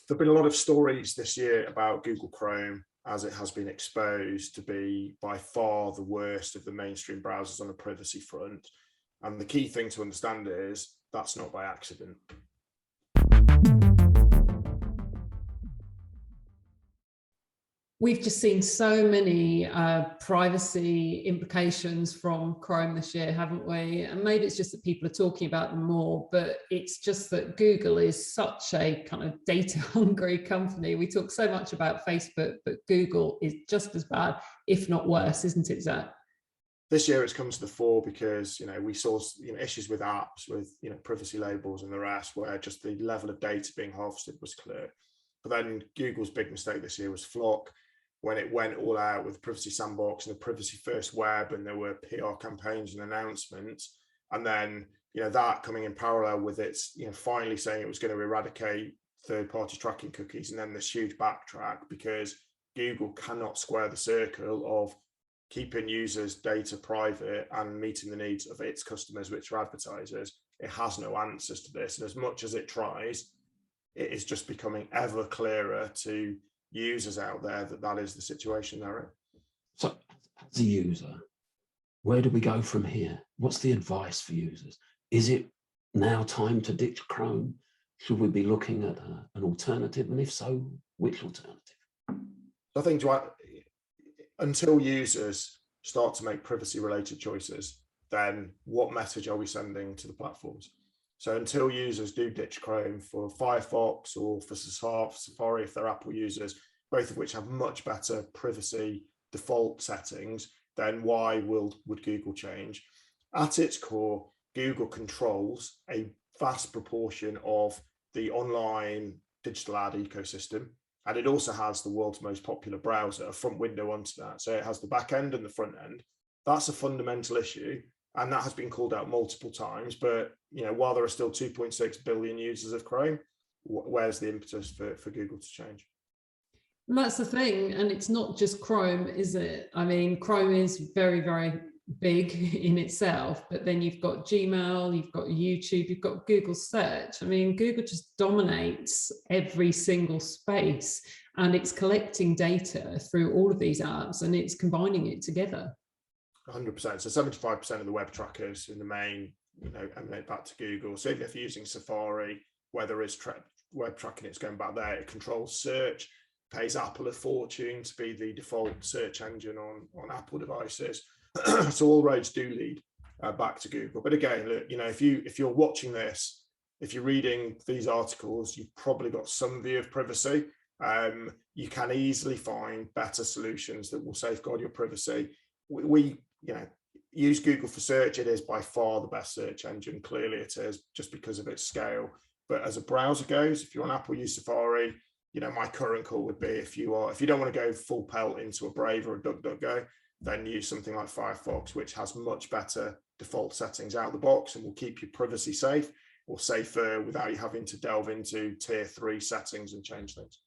there've been a lot of stories this year about Google Chrome, as it has been exposed to be by far the worst of the mainstream browsers on a privacy front. And the key thing to understand is that's not by accident. We've just seen so many privacy implications from Chrome this year, haven't we? And maybe it's just that people are talking about them more, but it's just that Google is such a kind of data hungry company. We talk so much about Facebook, but Google is just as bad, if not worse, isn't it, Zach? This year it's come to the fore because, we saw, issues with apps, with, privacy labels and the rest, where just the level of data being harvested was clear. But then Google's big mistake this year was Flock, when it went all out with Privacy Sandbox and the Privacy First Web, and there were PR campaigns and announcements. And then, that coming in parallel with its, finally saying it was going to eradicate third-party tracking cookies, and then this huge backtrack because Google cannot square the circle of keeping users' data private and meeting the needs of its customers, which are advertisers. It has no answers to this. And as much as it tries, it is just becoming ever clearer to users out there that is the situation they're in. So as a user, where do we go from here? What's the advice for users? Is it now time to ditch Chrome? Should we be looking at an alternative? And if so, which alternative? I think until users start to make privacy related choices, then what message are we sending to the platforms? So until users do ditch Chrome for Firefox or for Safari, if they're Apple users, both of which have much better privacy default settings, then why would Google change? At its core, Google controls a vast proportion of the online digital ad ecosystem. And it also has the world's most popular browser, a front window onto that. So it has the back end and the front end. That's a fundamental issue. And that has been called out multiple times. But while there are still 2.6 billion users of Chrome, where's the impetus for Google to change? And that's the thing. And it's not just Chrome, is it? I mean, Chrome is very, very big in itself, but then you've got Gmail, you've got YouTube, you've got Google Search. I mean, Google just dominates every single space, and it's collecting data through all of these apps and it's combining it together. 100%. So 75% of the web trackers in the main, emanate back to Google. So even if you're using Safari, whether it's web tracking, it's going back there. It controls search, pays Apple a fortune to be the default search engine on Apple devices. So all roads do lead back to Google. But again, look, if you're watching this, if you're reading these articles, you've probably got some view of privacy. You can easily find better solutions that will safeguard your privacy. We use Google for search. It is by far the best search engine. Clearly it is, just because of its scale. But as a browser goes, if you're on Apple, use Safari. My current call would be, if you don't want to go full pelt into a Brave or a DuckDuckGo, then use something like Firefox, which has much better default settings out of the box and will keep your privacy safe, or safer, without you having to delve into tier 3 settings and change things.